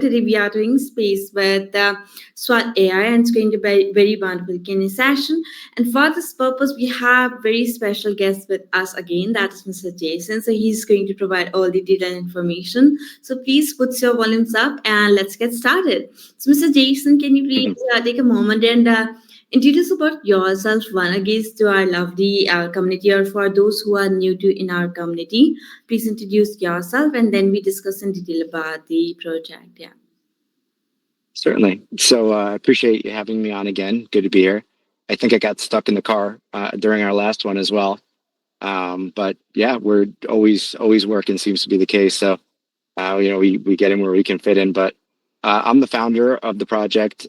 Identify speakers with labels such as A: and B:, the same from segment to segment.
A: today we are doing space with SWAT AI, and it's going to be very wonderful Q&A session. And for this purpose, we have very special guest with us again. That is Mr. Jason. So he's going to provide all the detailed information. So please put your volumes up and let's get started. So Mr. Jason, can you please take a moment and introduce about yourself one against to our lovely community, or for those who are new to in our community, please introduce yourself and then we discuss in detail about the project. Yeah.
B: Certainly. So I appreciate you having me on again. Good to be here. I think I got stuck in the car during our last one as well. But yeah, we're always working seems to be the case. So, we get in where we can fit in. But I'm the founder of the project.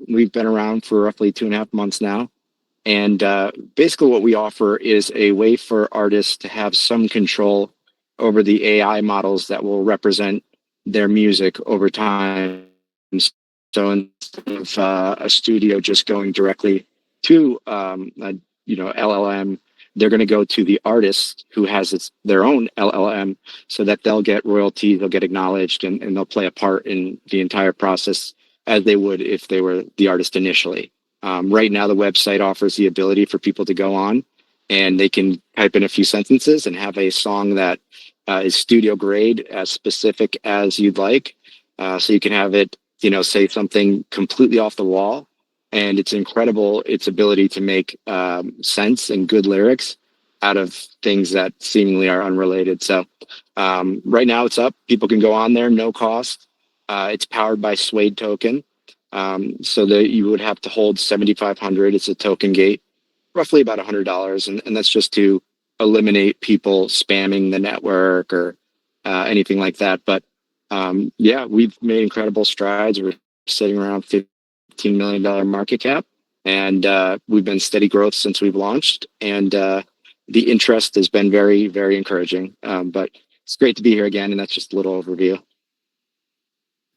B: We've been around for roughly 2.5 months now. And basically what we offer is a way for artists to have some control over the AI models that will represent their music over time. So instead of a studio just going directly to LLM, they're going to go to the artist who has their own LLM, so that they'll get royalties, they'll get acknowledged, and they'll play a part in the entire process as they would if they were the artist initially. Right now, the website offers the ability for people to go on and they can type in a few sentences and have a song that is studio grade, as specific as you'd like. So you can have it, say something completely off the wall, and it's incredible its ability to make sense and good lyrics out of things that seemingly are unrelated. So right now it's up. People can go on there, no cost. It's powered by Suede token. So that you would have to hold 7,500. It's a token gate, roughly about $100. And that's just to eliminate people spamming the network or anything like that. But yeah, we've made incredible strides. We're sitting around $15 million market cap, and we've been steady growth since we've launched. And the interest has been very, very encouraging. But it's great to be here again. And that's just a little overview.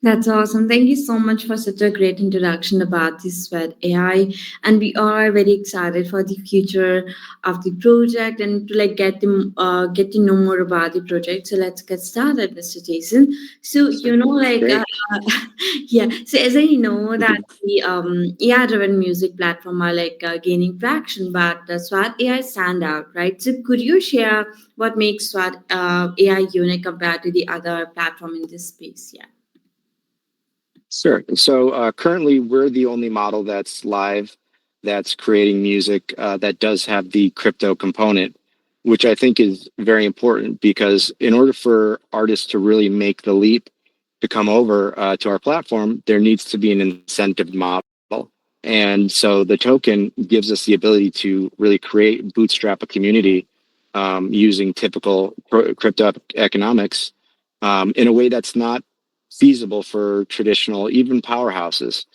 A: That's awesome. Thank you so much for such a great introduction about this Suede AI. And we are very excited for the future of the project and to get to know more about the project. So let's get started, Mr. Jason. So yeah. So as I know that the AI-driven music platform are gaining traction, but the Suede AI stand out, right? So could you share what makes Suede AI unique compared to the other platform in this space? Yeah.
B: Sure. So currently, we're the only model that's live, that's creating music that does have the crypto component, which I think is very important, because in order for artists to really make the leap to come over to our platform, there needs to be an incentive model. And so the token gives us the ability to really create, bootstrap a community using typical crypto economics in a way that's not feasible for traditional, even powerhouses,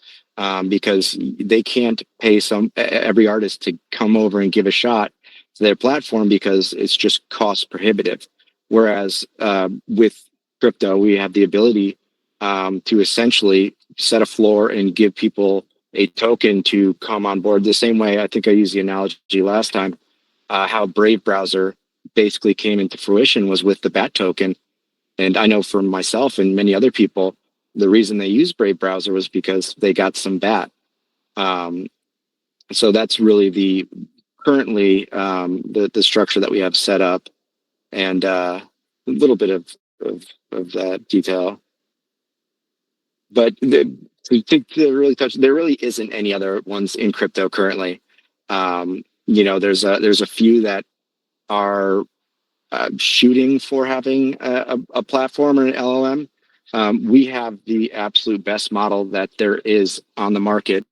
B: because they can't pay every artist to come over and give a shot to their platform, because it's just cost prohibitive. Whereas with crypto, we have the ability to essentially set a floor and give people a token to come on board. The same way, I think I used the analogy last time, how Brave browser basically came into fruition was with the BAT token. And I know for myself and many other people, the reason they use Brave browser was because they got some BAT. So that's really currently the structure that we have set up, and a little bit of that detail. But to really touch, there really isn't any other ones in crypto currently. There's a few that are shooting for having a platform or an LLM. We have the absolute best model that there is on the market,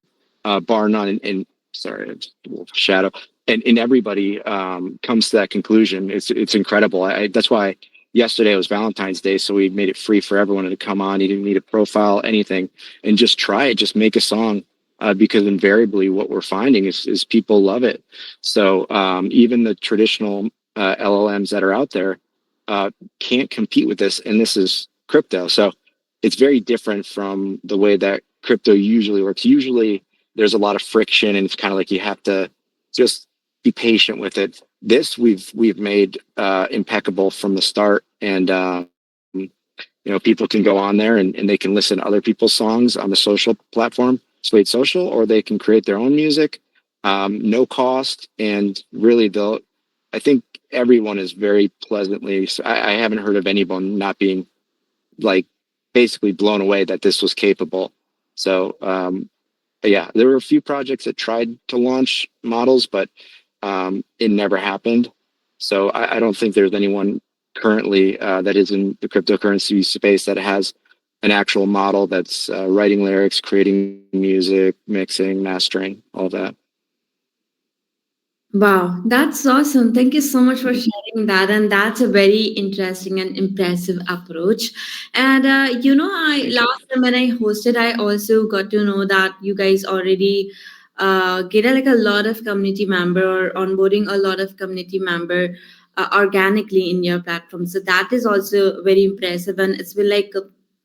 B: bar none. And sorry, it's a little shadow. And everybody comes to that conclusion. It's incredible. That's why yesterday was Valentine's Day, so we made it free for everyone to come on. You didn't need a profile, anything, and just try it. Just make a song. Because invariably what we're finding is people love it. So even the traditional LLMs that are out there can't compete with this, and this is crypto. So it's very different from the way that crypto usually works. Usually there's a lot of friction, and it's kind of like you have to just be patient with it. This we've made impeccable from the start, and people can go on there and they can listen to other people's songs on the social platform, Suede Social, or they can create their own music, no cost. And really, I think everyone is very pleasantly. I haven't heard of anyone not being like basically blown away that this was capable. So yeah, there were a few projects that tried to launch models, but it never happened. So I don't think there's anyone currently that is in the cryptocurrency space that has an actual model that's writing lyrics, creating music, mixing, mastering, all that.
A: Wow, that's awesome. Thank you so much for
B: Mhm.
A: sharing that. And that's a very interesting and impressive approach. And I
B: Thank you.
A: last time when I hosted, I also got to know that you guys already get like a lot of community member or onboarding a lot of community member organically in your platform. So that is also very impressive. And it's been like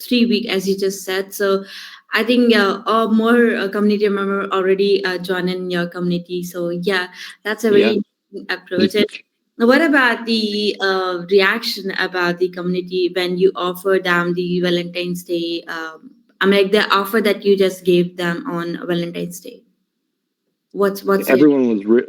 A: 3 week, as you just said. So I think more community member already joined in your community. So yeah, that's a
B: Yeah.
A: very interesting approach. And what about the reaction about the community when you offer them the Valentine's Day? I mean, like the offer that you just gave them on Valentine's Day. What's your
B: Everyone was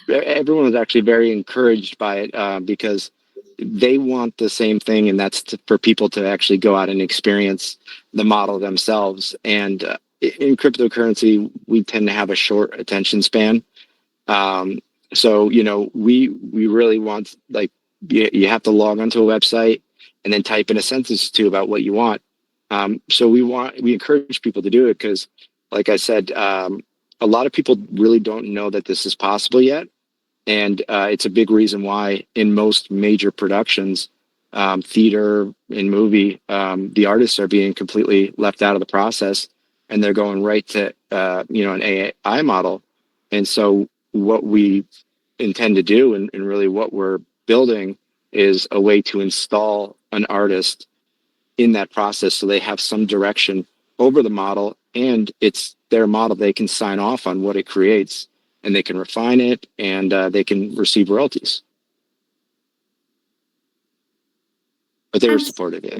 B: everyone was actually very encouraged by it because they want the same thing, and that's for people to actually go out and experience the model themselves. And in cryptocurrency, we tend to have a short attention span. Um, so we really want, like, you have to log onto a website and then type in a sentence or two about what you want. So we encourage people to do it because, like I said, a lot of people really don't know that this is possible yet, and it's a big reason why in most major productions, theater and movie, the artists are being completely left out of the process, and they're going right to an AI model. And so what we intend to do, and really what we're building, is a way to install an artist in that process so they have some direction over the model, and it's their model. They can sign off on what it creates, and they can refine it, and they can receive royalties. But they were supportive. Yeah.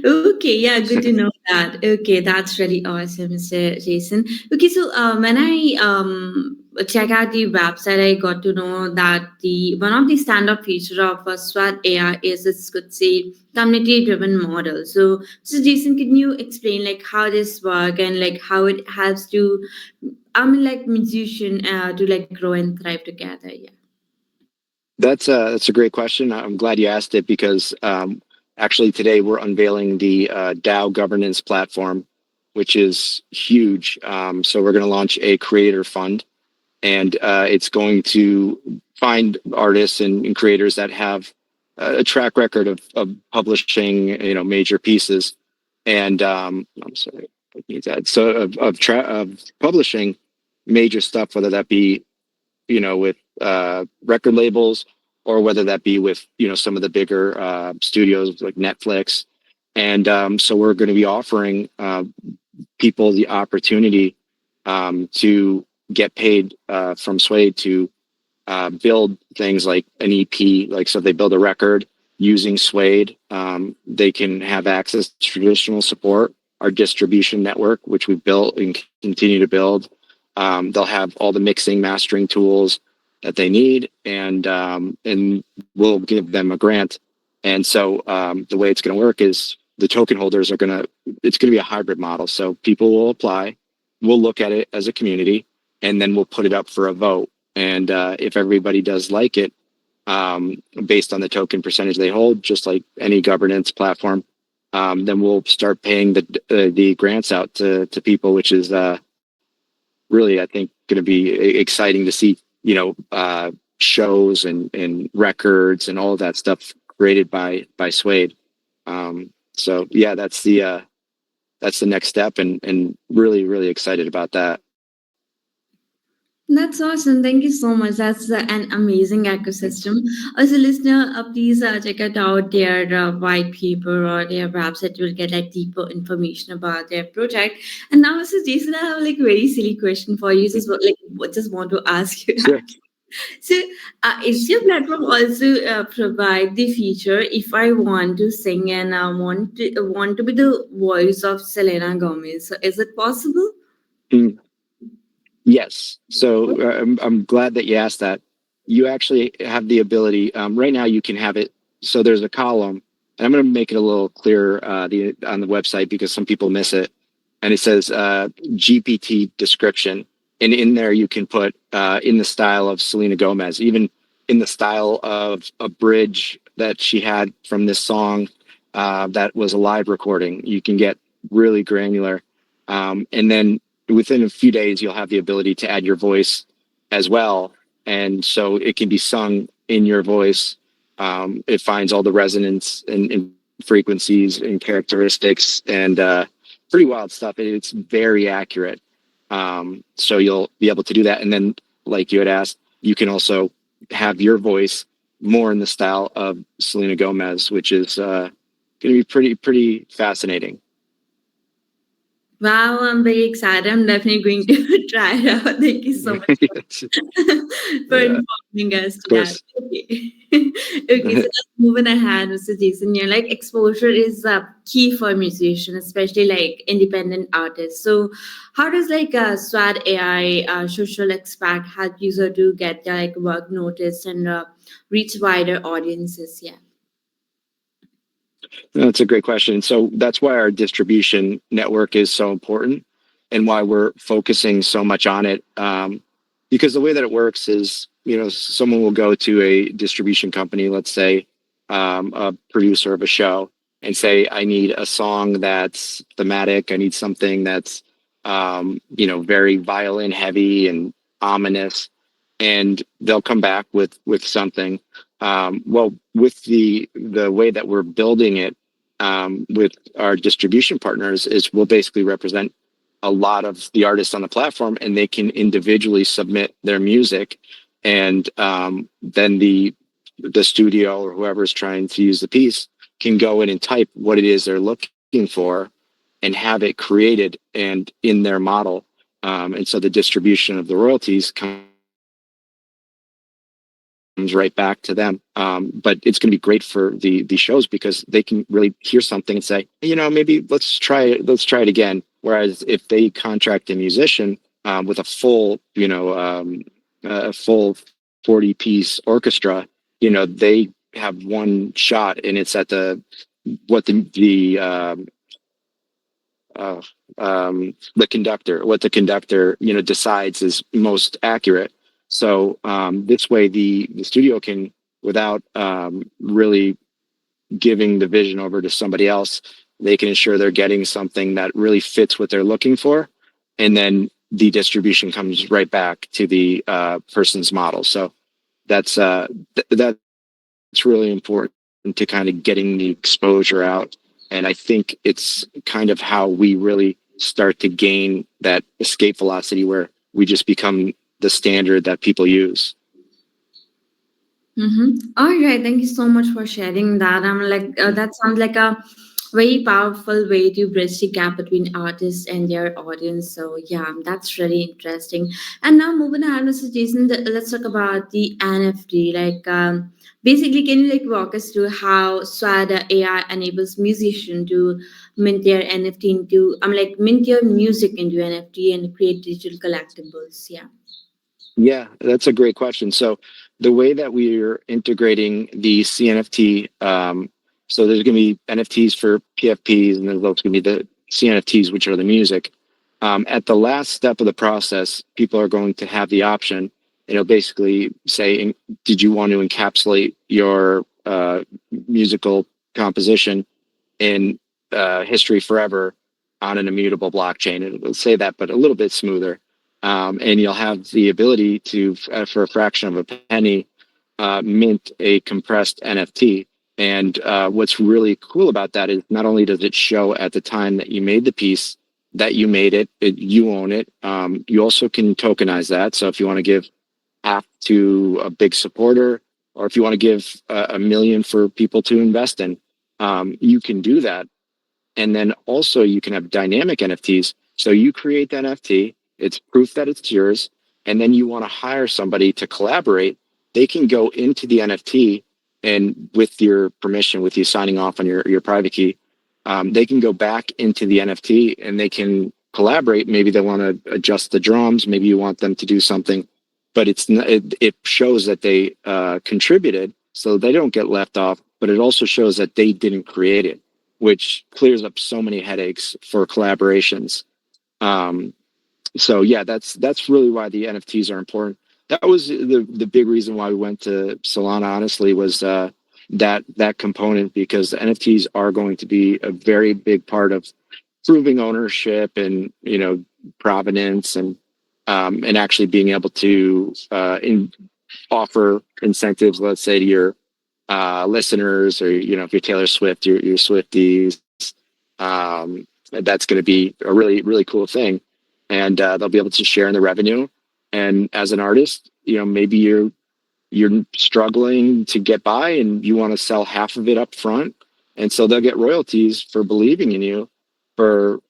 A: Okay, yeah, good to know that. Okay, that's really awesome, Mr. Jason. Okay, so when I check out the website, I got to know that the one of the standout feature of SWAT AI is its, could say, community-driven model. So Jason, can you explain like how this work and like how it helps to, I mean, like musician to like grow and thrive together? Yeah.
B: That's a great question. I'm glad you asked it because actually today we're unveiling the DAO governance platform, which is huge. So we're going to launch a creator fund, and it's going to find artists and creators that have a track record of publishing, major pieces. And I'm sorry, I need that. So of publishing major stuff, whether that be with record labels, or whether that be with some of the bigger studios like Netflix. And so we're going to be offering people the opportunity to get paid from Suede to build things like an EP. Like, so if they build a record using Suede, they can have access to traditional support, our distribution network, which we've built and continue to build. They'll have all the mixing, mastering tools that they need, and we'll give them a grant. And so the way it's going to work is the token holders it's going to be a hybrid model. So people will apply, we'll look at it as a community, and then we'll put it up for a vote. And if everybody does like it, based on the token percentage they hold, just like any governance platform, then we'll start paying the grants out to people, which is really, I think, going to be exciting to see. Shows and records and all of that stuff created by Suede. So yeah, that's the next step, and really, really excited about that.
A: That's awesome. Thank you so much. That's an amazing ecosystem. As a listener, please check it out their white paper or their website. You'll get like deeper information about their project. And now, Mr. Jason, I have like a very silly question for you. Just like, just want to ask you.
B: Sure.
A: So, is your platform also provide the feature if I want to sing and I want to be the voice of Selena Gomez? So is it possible?
B: Mm, yes. So I'm glad that you asked that. You actually have the ability. Right now, you can have it. So there's a column, and I'm going to make it a little clearer on the website because some people miss it. And it says GPT description, and in there you can put in the style of Selena Gomez, even in the style of a bridge that she had from this song that was a live recording. You can get really granular, and then within a few days you'll have the ability to add your voice as well, and so it can be sung in your voice. It finds all the resonance and frequencies and characteristics and pretty wild stuff. It's very accurate. So you'll be able to do that. And then, like you had asked, you can also have your voice more in the style of Selena Gomez, which is going to be pretty fascinating.
A: Wow, I'm very excited. I'm definitely going to try it out. Thank you so much for
B: Yeah,
A: informing us
B: of
A: to that.
B: course.
A: Okay. Okay, so just moving ahead, Mr. Jason, you're like exposure is key for musicians, especially like independent artists. So, how does like SWAT AI social expert help user to get their like work noticed and reach wider audiences? Yeah.
B: That's a great question. So that's why our distribution network is so important and why we're focusing so much on it. Because the way that it works is, someone will go to a distribution company, let's say a producer of a show, and say, I need a song that's thematic. I need something that's, very violin heavy and ominous. And they'll come back with something. Well, with the way that we're building it with our distribution partners is we'll basically represent a lot of the artists on the platform, and they can individually submit their music, and then the studio or whoever's trying to use the piece can go in and type what it is they're looking for and have it created and in their model. And so the distribution of the royalties comes right back to them. But it's going to be great for the shows because they can really hear something and say, maybe let's try it again. Whereas if they contract a musician with a full 40-piece orchestra, they have one shot, and it's at uh, what the conductor decides is most accurate. So this way the studio can, without really giving the vision over to somebody else, they can ensure they're getting something that really fits what they're looking for, and then the distribution comes right back to the person's model. So that's that's really important to kind of getting the exposure out. And I think it's kind of how we really start to gain that escape velocity where we just become the standard that people use.
A: Mm-hmm. All right. Thank you so much for sharing that. I'm like, that sounds like a very powerful way to bridge the gap between artists and their audience. So, yeah, that's really interesting. And now moving on, Mr. Jason, let's talk about the NFT. Like, basically, can you like walk us through how Swada AI enables musician to mint their NFT into, mint your music into NFT and create digital collectibles? Yeah.
B: Yeah, that's a great question. So the way that we're integrating the CNFT, so there's going to be NFTs for PFPs, and there's also going to be the CNFTs, which are the music. At the last step of the process, people are going to have the option. It'll basically say, did you want to encapsulate your musical composition in history forever on an immutable blockchain? It'll say that, but a little bit smoother. And you'll have the ability to, for a fraction of a penny, mint a compressed NFT. And what's really cool about that is not only does it show at the time that you made the piece that you made it, you own it. You also can tokenize that. So if you want to give half to a big supporter, or if you want to give a million for people to invest in, you can do that. And then also you can have dynamic NFTs. So you create the NFT, it's proof that it's yours, and then you want to hire somebody to collaborate, they can go into the NFT and with your permission, with you signing off on your private key, they can go back into the NFT and they can collaborate. Maybe they want to adjust the drums. Maybe you want them to do something, but it shows that they contributed, so they don't get left off. But it also shows that they didn't create it, which clears up so many headaches for collaborations. So yeah, that's really why the NFTs are important. That was the big reason why we went to Solana. Honestly, was that component, because the NFTs are going to be a very big part of proving ownership and provenance and actually being able to offer incentives. Let's say to your listeners, or if you're Taylor Swift, your Swifties. That's going to be a really, really cool thing, and they'll be able to share in the revenue. And as an artist, maybe you're struggling to get by and you want to sell half of it up front, and so they'll get royalties for believing in you for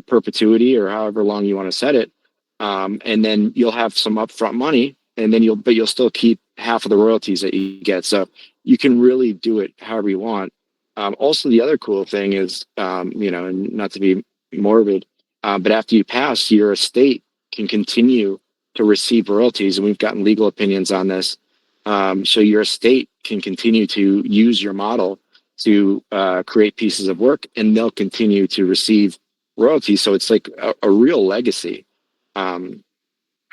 B: perpetuity, or however long you want to set it. And then you'll have some upfront money, and then you'll still keep half of the royalties that you get. So you can really do it however you want. Also, the other cool thing is, and not to be morbid, but after you pass, your estate can continue to receive royalties, and we've gotten legal opinions on this. So your estate can continue to use your model to create pieces of work, and they'll continue to receive royalties. So it's like a real legacy.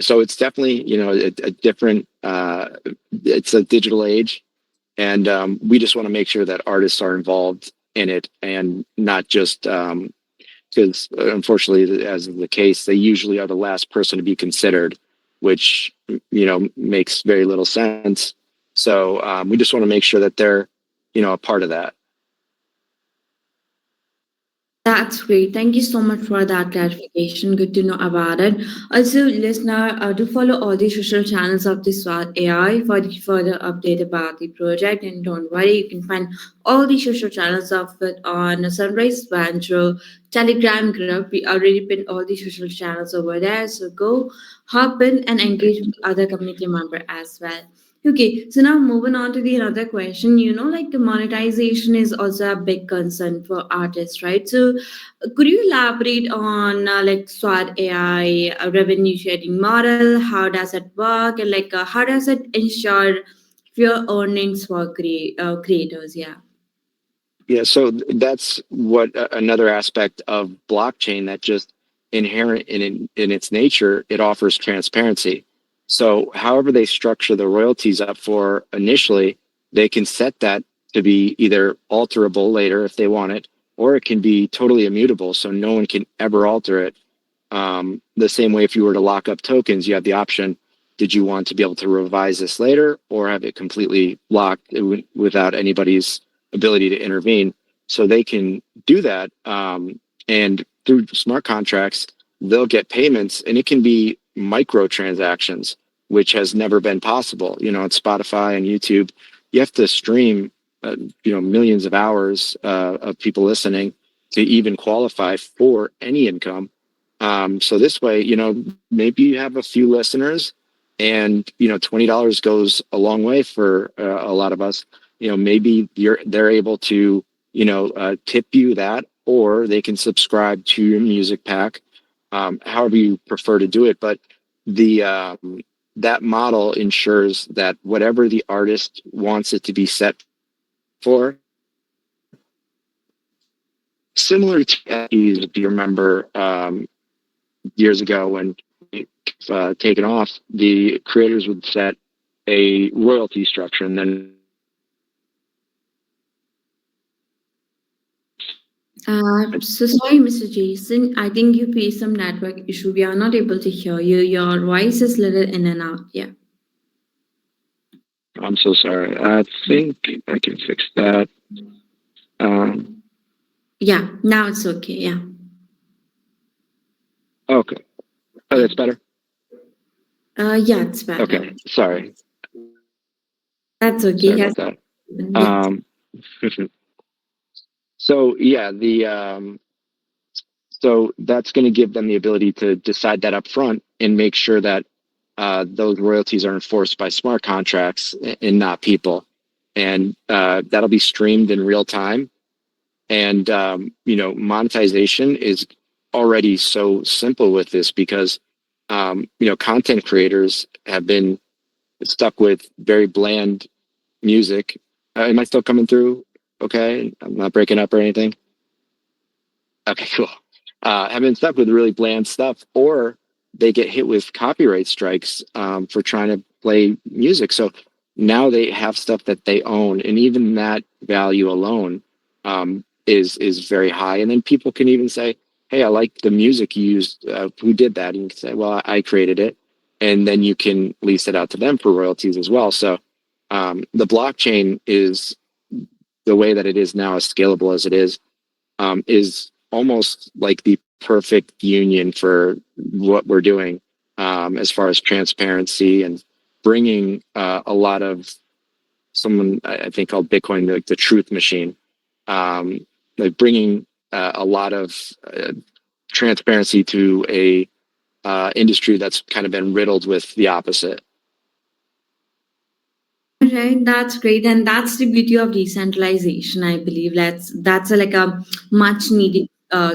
B: So it's definitely, a different, it's a digital age. And we just want to make sure that artists are involved in it, and not just because unfortunately, as is the case, they usually are the last person to be considered, which makes very little sense. So we just want to make sure that they're a part of that.
A: That's great. Thank you so much for that clarification. Good to know about it. Also, listener, do follow all the social channels of the SWAT AI for the further update about the project. And don't worry, you can find all the social channels of it on Sunrise Banjo Telegram group. We already pinned all the social channels over there. So go hop in and engage with other community member as well. Okay, so now moving on to the another question, like the monetization is also a big concern for artists, right? So, could you elaborate on like SWAT AI revenue sharing model? How does it work, and like how does it ensure fair earnings for creators? Yeah.
B: Yeah, so that's what another aspect of blockchain that just inherent in its nature, it offers transparency. So however they structure the royalties up for initially, they can set that to be either alterable later if they want it, or it can be totally immutable, so no one can ever alter it. The same way, if you were to lock up tokens, you have the option: did you want to be able to revise this later, or have it completely locked without anybody's ability to intervene? So they can do that, and through smart contracts, they'll get payments, and it can be microtransactions, which has never been possible. On Spotify and YouTube, you have to stream, millions of hours of people listening to even qualify for any income. So this way, maybe you have a few listeners, and $20 goes a long way for a lot of us. Maybe they're able to tip you that, or they can subscribe to your music pack, however you prefer to do it. But the that model ensures that whatever the artist wants it to be set for, similar to if you remember, years ago when taken off, the creators would set a royalty structure, and then
A: So sorry, Mr. Jason. I think you face some network issue. We are not able to hear you. Your voice is little in and out. Yeah.
B: I'm so sorry. I think I can fix that.
A: Yeah. Now it's okay. Yeah.
B: Okay. Oh, that's better.
A: Yeah, it's better.
B: Okay. Sorry.
A: That's okay.
B: Sorry
A: Yes.
B: about that.
A: Yeah.
B: So yeah, so that's going to give them the ability to decide that up front and make sure that those royalties are enforced by smart contracts and not people. And that'll be streamed in real time. And, monetization is already so simple with this because, content creators have been stuck with very bland music. Am I still coming through? Okay. I'm not breaking up or anything. Okay, cool. Have been stuck with really bland stuff, or they get hit with copyright strikes for trying to play music. So now they have stuff that they own, and even that value alone is very high. And then people can even say, "Hey, I like the music you used. Who did that?" And you can say, "Well, I created it," and then you can lease it out to them for royalties as well. So the blockchain is the way that it is now, as scalable as it is almost like the perfect union for what we're doing as far as transparency and bringing a lot of someone I think called Bitcoin the truth machine, like bringing a lot of transparency to a industry that's kind of been riddled with the opposite.
A: Right, that's great, and that's the beauty of decentralization. I believe that's like a much needed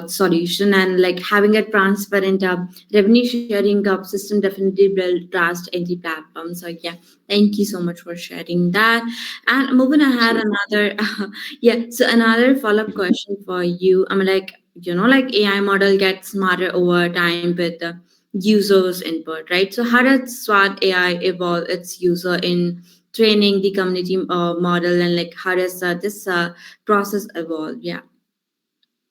A: solution, and like having a transparent revenue sharing system definitely build trust in the platform. So yeah, thank you so much for sharing that. And moving ahead, another yeah, so another follow up question for you. I'm like like AI model gets smarter over time with the users input, right? So how does SWAT AI evolve its user in training the community model, and like how does this process evolve? Yeah.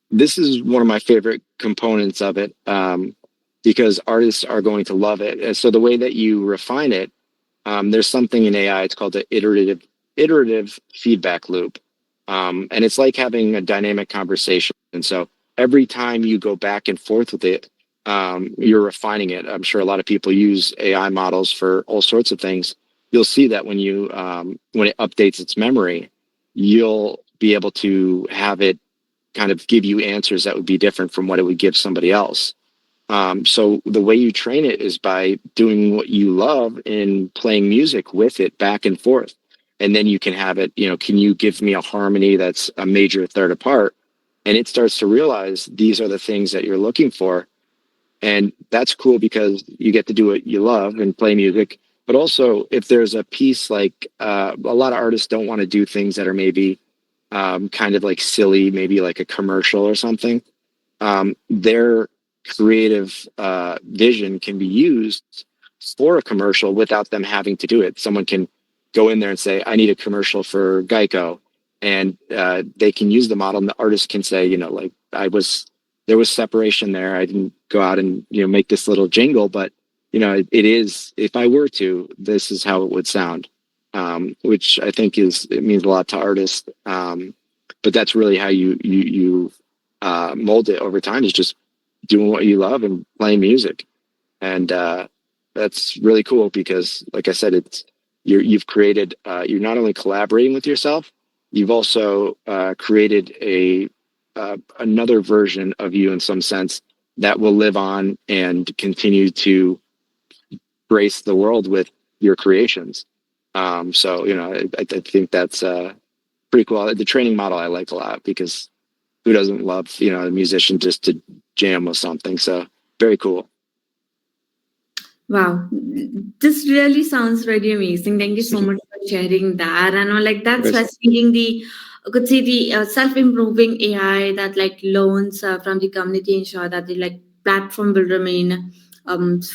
B: This is one of my favorite components of it because artists are going to love it. And so the way that you refine it, there's something in AI. It's called the iterative feedback loop, and it's like having a dynamic conversation. And so every time you go back and forth with it, you're refining it. I'm sure a lot of people use AI models for all sorts of things. You'll see that when it updates its memory, you'll be able to have it kind of give you answers that would be different from what it would give somebody else. So the way you train it is by doing what you love and playing music with it back and forth. And then you can have it, can you give me a harmony that's a major third apart? And it starts to realize these are the things that you're looking for. And that's cool because you get to do what you love and play music. But also, if there's a piece like a lot of artists don't want to do things that are maybe kind of like silly, maybe like a commercial or something. Their creative vision can be used for a commercial without them having to do it. Someone can go in there and say, I need a commercial for Geico. And they can use the model, and the artist can say, like there was separation there. I didn't go out and, make this little jingle, but it is, if I were to, this is how it would sound. Which I think it means a lot to artists. But that's really how you mold it over time, is just doing what you love and playing music. And that's really cool because, like I said, you've created, you're not only collaborating with yourself, you've also created another version of you in some sense that will live on and continue to grace the world with your creations. So, I think that's pretty cool. The training model I like a lot because who doesn't love, a musician just to jam with something? So very cool.
A: Wow, this really sounds really amazing. Thank you so much for sharing that. And like that's fascinating. I could say the self-improving AI that like loans from the community ensure that the like platform will remain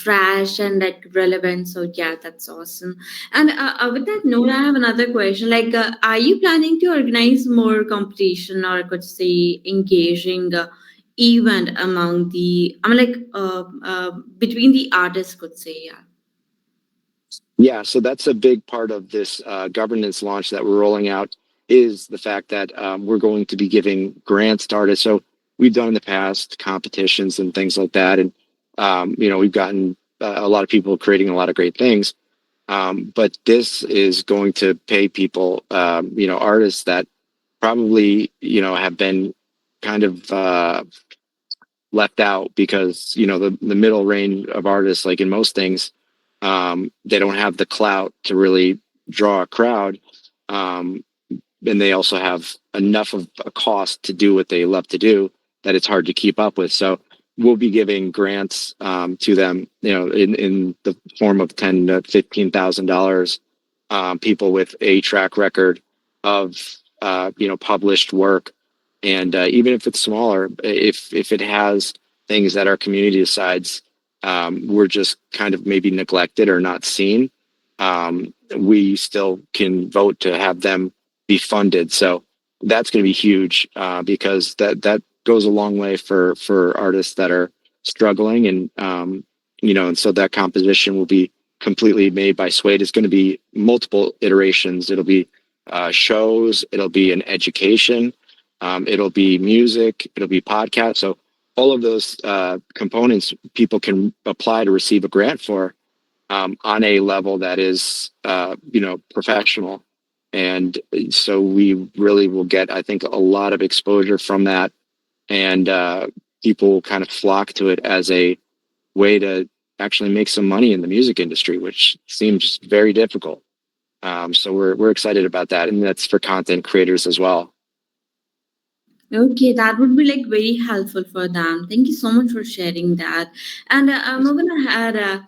A: fresh and like relevant. So yeah, that's awesome. And with that note, I have another question. Like, are you planning to organize more competition, or I could say engaging? Event among the between the artists, could say. Yeah.
B: Yeah, so that's a big part of this governance launch that we're rolling out, is the fact that we're going to be giving grants to artists. So we've done in the past competitions and things like that, and we've gotten a lot of people creating a lot of great things. But this is going to pay people, artists that probably have been kind of left out because the middle range of artists, like in most things, They don't have the clout to really draw a crowd. And they also have enough of a cost to do what they love to do that it's hard to keep up with. So we'll be giving grants to them, in the form of $10,000 to $15,000. People with a track record of published work, and even if it's smaller, if it has things that our community decides we're just kind of maybe neglected or not seen, we still can vote to have them be funded. So that's going to be huge because that goes a long way for artists that are struggling, and and so that composition will be completely made by Suede. It's going to be multiple iterations. It'll be shows. It'll be an education. It'll be music. It'll be podcast. So all of those components people can apply to receive a grant for on a level that is, professional. And so we really will get, I think, a lot of exposure from that, and people kind of flock to it as a way to actually make some money in the music industry, which seems very difficult. So we're excited about that, and that's for content creators as well.
A: Okay, that would be like very helpful for them. Thank you so much for sharing that. And moving ahead,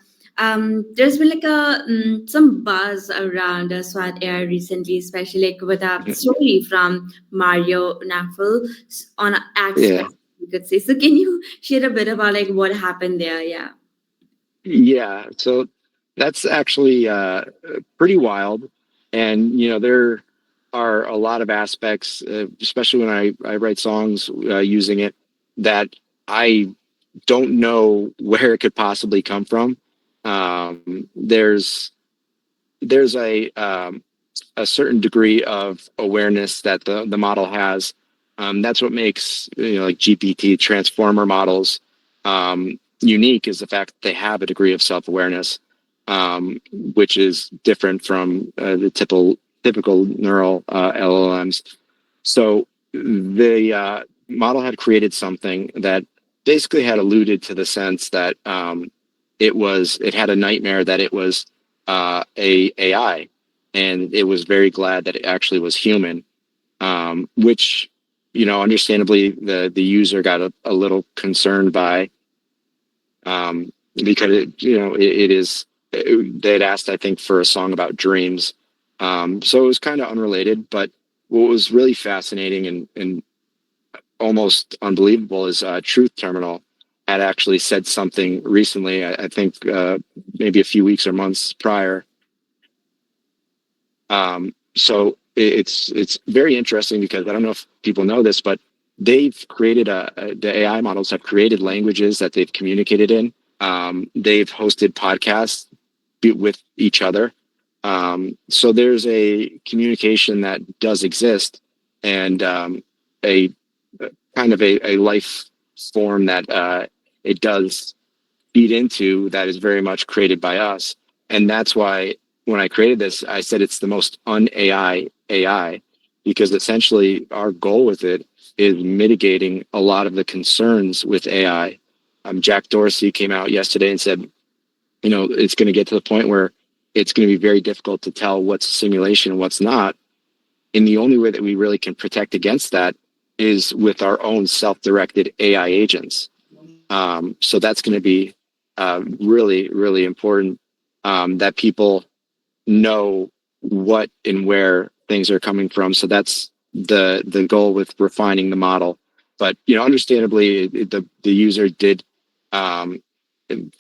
A: there's been like some buzz around SWAT AI recently, especially like with a story from Mario Naffel on X,
B: Yeah.
A: you could say. So can you share a bit about like what happened there? Yeah.
B: Yeah, so that's actually pretty wild, and there are a lot of aspects, especially when I write songs using it, that I don't know where it could possibly come from. There's a certain degree of awareness that the model has. That's what makes like GPT transformer models unique, is the fact that they have a degree of self-awareness, which is different from the typical neural LLMs. So the model had created something that basically had alluded to the sense that it had a nightmare that it was a AI, and it was very glad that it actually was human, which understandably the user got a little concerned by, because they had asked, I think, for a song about dreams, so it was kind of unrelated. But what was really fascinating and almost unbelievable is Truth Terminal had actually said something recently, I think maybe a few weeks or months prior. So it's very interesting, because I don't know if people know this, but they've created the AI models have created languages that they've communicated in. They've hosted podcasts with each other. So there's a communication that does exist, and a kind of a life form that it does feed into, that is very much created by us. And that's why when I created this, I said it's the most AI, because essentially our goal with it is mitigating a lot of the concerns with AI. Jack Dorsey came out yesterday and said, it's going to get to the point where it's going to be very difficult to tell what's simulation and what's not. And the only way that we really can protect against that is with our own self-directed AI agents. So that's going to be really, really important, that people know what and where things are coming from. So that's the goal with refining the model. But understandably, the user did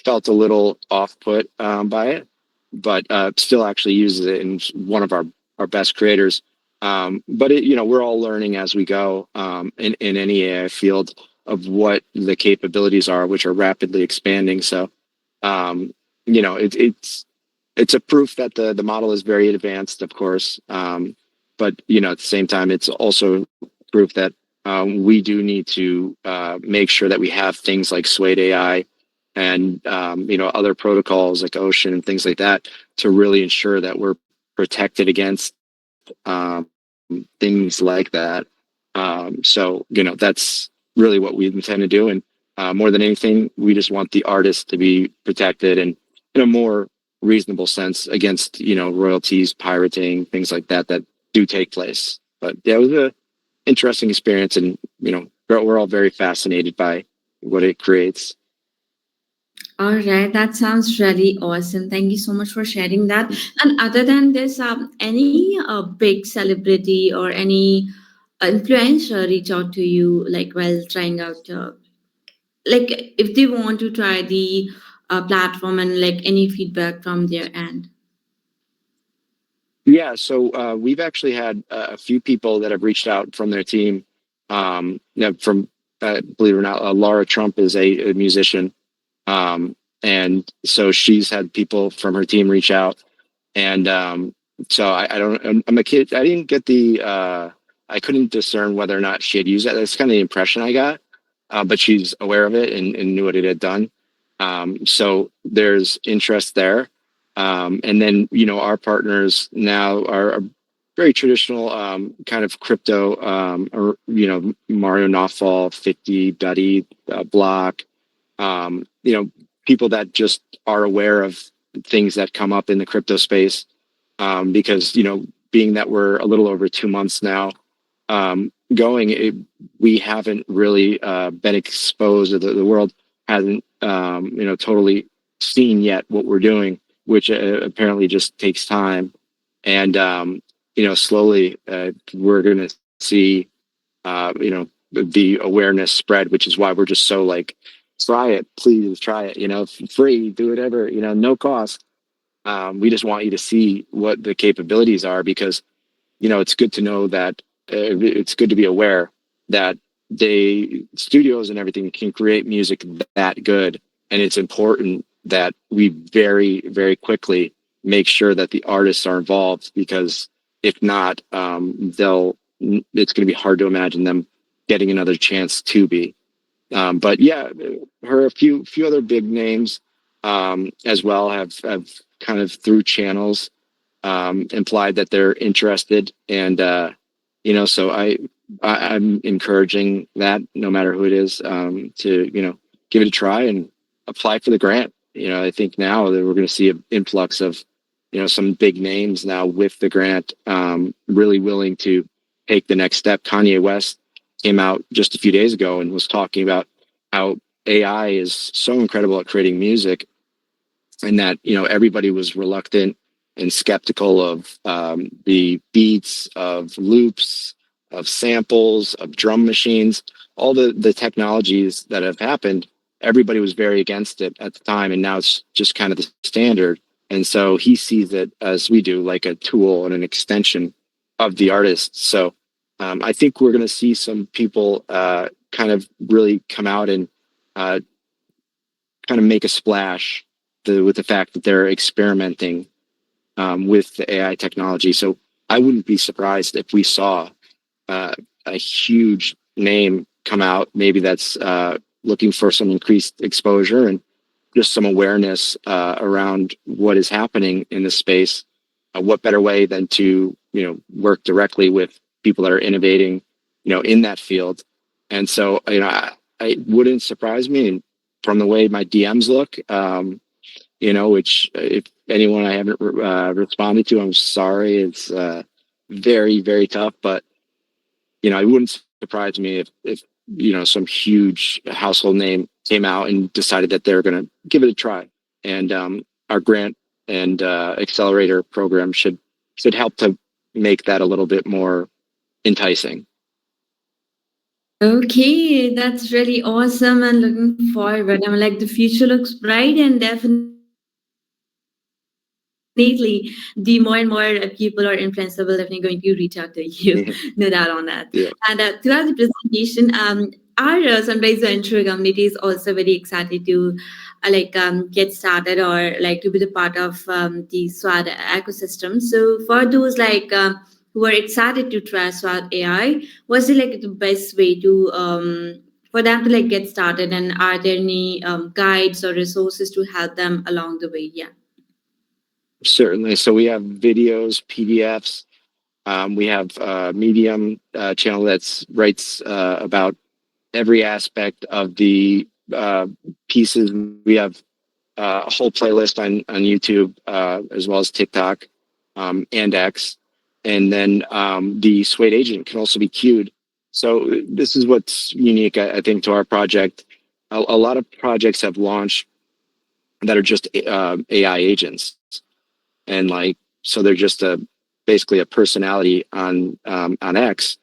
B: felt a little off put by it, but still actually uses it, and one of our best creators. But we're all learning as we go in any AI field of what the capabilities are, which are rapidly expanding. So it's a proof that the model is very advanced, of course. But at the same time, it's also proof that we do need to make sure that we have things like Suede AI and other protocols like Ocean and things like that, to really ensure that we're protected against things like that. So that's really what we intend to do. And more than anything, we just want the artists to be protected, and in a more reasonable sense against, royalties, pirating, things like that do take place. But yeah, it was a interesting experience, and we're all very fascinated by what it creates.
A: All right, that sounds really awesome. Thank you so much for sharing that. And other than this, any big celebrity or any influencer reach out to you like while trying out, like if they want to try the platform and like any feedback from their end?
B: Yeah, so we've actually had a few people that have reached out from their team. From believe it or not, Laura Trump is a musician, and so she's had people from her team reach out, and so I don't. I'm a kid. I didn't get I couldn't discern whether or not she had used it. That's kind of the impression I got, but she's aware of it and knew what it had done. So there's interest there. And then, our partners now are very traditional kind of crypto, or, Mario Nawfal, 50, Buddy, Block, people that just are aware of things that come up in the crypto space. Because, being that we're a little over 2 months now we haven't really been exposed, or the world hasn't, totally seen yet what we're doing, which apparently just takes time. And, slowly we're going to see, the awareness spread, which is why we're just so like, try it, please try it, free, do whatever, no cost. We just want you to see what the capabilities are, because, it's good to know that it's good to be aware that studios and everything can create music that good. And it's important that we very, very quickly make sure that the artists are involved, because if not, it's going to be hard to imagine them getting another chance to be. But yeah, a few other big names as well have kind of through channels implied that they're interested, and so I'm encouraging that, no matter who it is, to give it a try and apply for the grant. I think now that we're going to see an influx of some big names now with the grant, really willing to take the next step. Kanye West came out just a few days ago and was talking about how AI is so incredible at creating music, and that everybody was reluctant and skeptical of the beats, of loops, of samples, of drum machines, all the technologies that have happened. Everybody was very against it at the time, and now it's just kind of the standard. And so he sees it, as we do, like a tool and an extension of the artist. So I think we're going to see some people kind of really come out and kind of make a splash with the fact that they're experimenting with the AI technology. So I wouldn't be surprised if we saw a huge name come out, maybe that's looking for some increased exposure and just some awareness around what is happening in this space. What better way than to work directly with people that are innovating in that field. And so I wouldn't surprise me, and from the way my DMs look, which if anyone I haven't responded to, I'm sorry. It's very, very tough, but it wouldn't surprise me if some huge household name came out and decided that they're going to give it a try. And our grant and accelerator program should help to make that a little bit more enticing.
A: Okay, that's really awesome and looking forward. I'm like the future looks bright, and definitely the more and more people or influencers will definitely going to reach out to you.
B: Yeah.
A: No doubt on that.
B: Yeah.
A: And throughout the presentation, our Sunrise Venture community is also very excited to get started or like to be the part of the SWAT ecosystem. So for those who are excited to try SWAT AI, what's the best way to for them to get started, and are there any guides or resources to help them along the way? Yeah.
B: Certainly. So we have videos, PDFs. We have a Medium channel that's writes about every aspect of the pieces. We have a whole playlist on YouTube, as well as TikTok, and X. And then the Suede agent can also be queued. So this is what's unique, I think, to our project. A lot of projects have launched that are just AI agents, and like, so they're just basically a personality on X.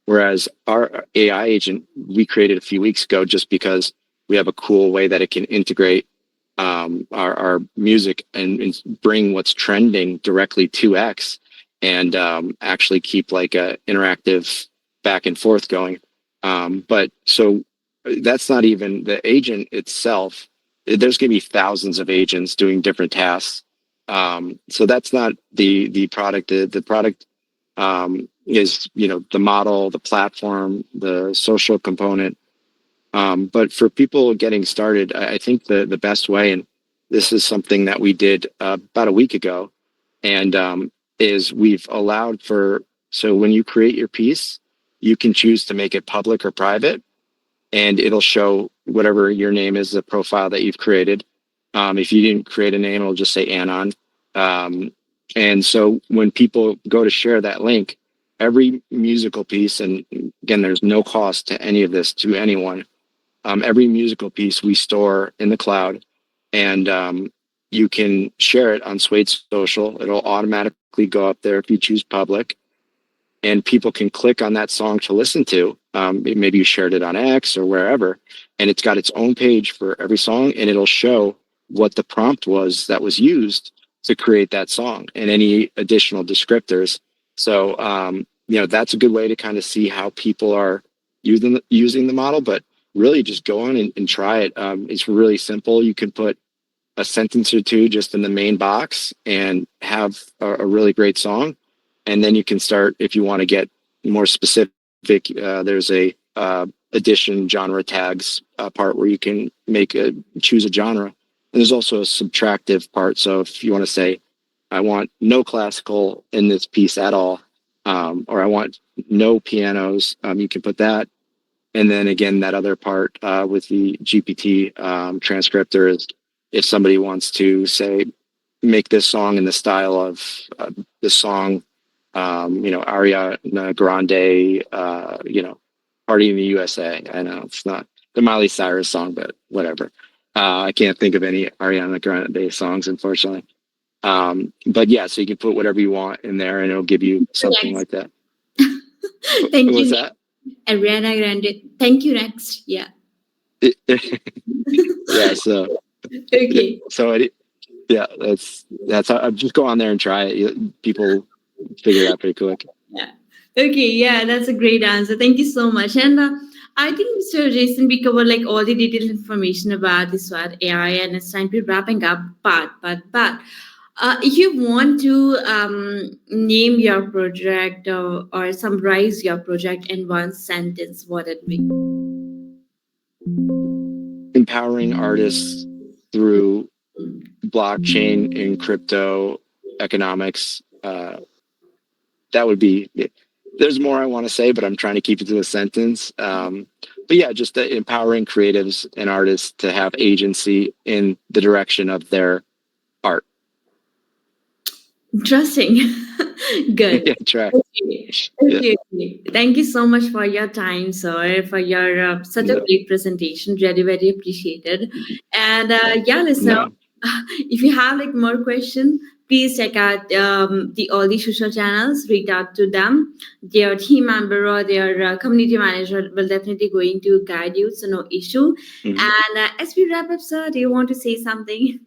B: Whereas our AI agent we created a few weeks ago, just because we have a cool way that it can integrate our music and bring what's trending directly to X, and actually keep like a interactive back and forth going. But so that's not even the agent itself. There's going to be thousands of agents doing different tasks. So that's not the product. The product is, you know, the model, the platform, the social component. But for people getting started, I think the best way, and this is something that we did about a week ago, and is we've allowed for, so when you create your piece, you can choose to make it public or private, and it'll show whatever your name is, the profile that you've created. If you didn't create a name, it'll just say Anon. And so when people go to share that link, every musical piece, and again, there's no cost to any of this to anyone. Every musical piece we store in the cloud, and you can share it on Suede Social. It'll automatically go up there if you choose public, and people can click on that song to listen to. Maybe you shared it on X or wherever, and it's got its own page for every song, and it'll show what the prompt was that was used to create that song and any additional descriptors. So, you know, that's a good way to kind of see how people are using the model, but really just go on and try it. It's really simple. You can put a sentence or two just in the main box and have a really great song. And then you can start, if you want to get more specific, there's a addition genre tags part where you can choose a genre. And there's also a subtractive part. So if you want to say, I want no classical in this piece at all, or I want no pianos, you can put that. And then again, that other part with the GPT transcriptor is, if somebody wants to say, make this song in the style of the song, you know, Ariana Grande, you know, Party in the USA. I know it's not the Miley Cyrus song, but whatever. I can't think of any Ariana Grande songs, unfortunately. But yeah, so you can put whatever you want in there, and it'll give you something like that.
A: Thank
B: What
A: you,
B: was that?
A: Ariana Grande. Thank you, next. Yeah.
B: Yeah. So.
A: Okay.
B: So yeah, that's how. Just go on there and try it. People figure it out pretty quick.
A: Yeah. Okay. Yeah, that's a great answer. Thank you so much. And I think, Mr. Jason, we covered like all the detailed information about this SWAT AI, and it's time to wrapping up. But if you want to name your project or summarize your project in one sentence, what it be?
B: Empowering artists through blockchain and crypto economics. That would be. There's more I want to say, but I'm trying to keep it to a sentence. But yeah, just empowering creatives and artists to have agency in the direction of their art.
A: Interesting. Good.
B: Yeah, try.
A: Okay.
B: Yeah.
A: Okay. Thank you so much for your time, sir, for your such a
B: No.
A: great presentation. Very, very appreciated. And yeah, listener,
B: No.
A: if you have like more questions, please check out the all the social channels. Reach out to them. Their team member or their community manager will definitely going to guide you. So no issue.
B: Mhm.
A: And as we wrap up, sir, do you want to say something?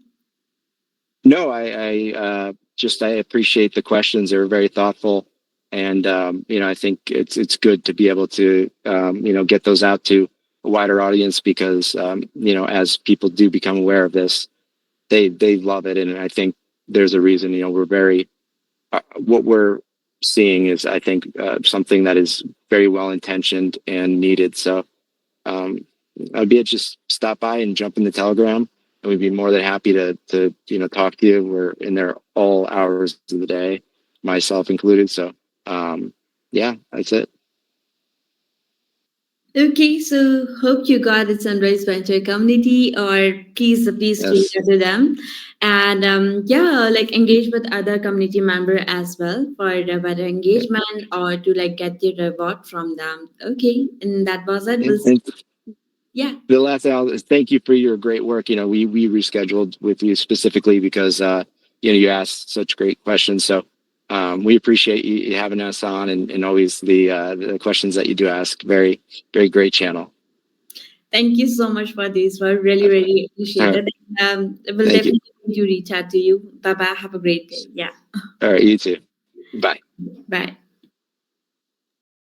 B: No, I appreciate the questions. They were very thoughtful, and you know, I think it's good to be able to you know, get those out to a wider audience, because you know, as people do become aware of this, they love it, and I think there's a reason. You know, we're very what we're seeing is, I think, something that is very well intentioned and needed. So I'd be just stop by and jump in the Telegram, and we'd be more than happy to you know, talk to you. We're in there all hours of the day, myself included. So yeah, that's it.
A: Okay, so hope you got the Sunrise Venture community, or please reach
B: Yes.
A: out to them, and yeah, like engage with other community member as well for a better
B: Yeah.
A: engagement or to like get the reward from them. Okay, and that was it.
B: And
A: Yeah.
B: the last thing is thank you for your great work. We rescheduled with you specifically because you asked such great questions. So we appreciate you having us on, and always the questions that you do ask. Very, very great channel.
A: Thank you so much for this. We really,
B: Uh,
A: really
B: all
A: appreciate
B: right.
A: it. We'll
B: Thank you.
A: definitely to reach out to you. Bye bye. Have a great day. Yeah.
B: All right. You too. Bye.
A: Bye.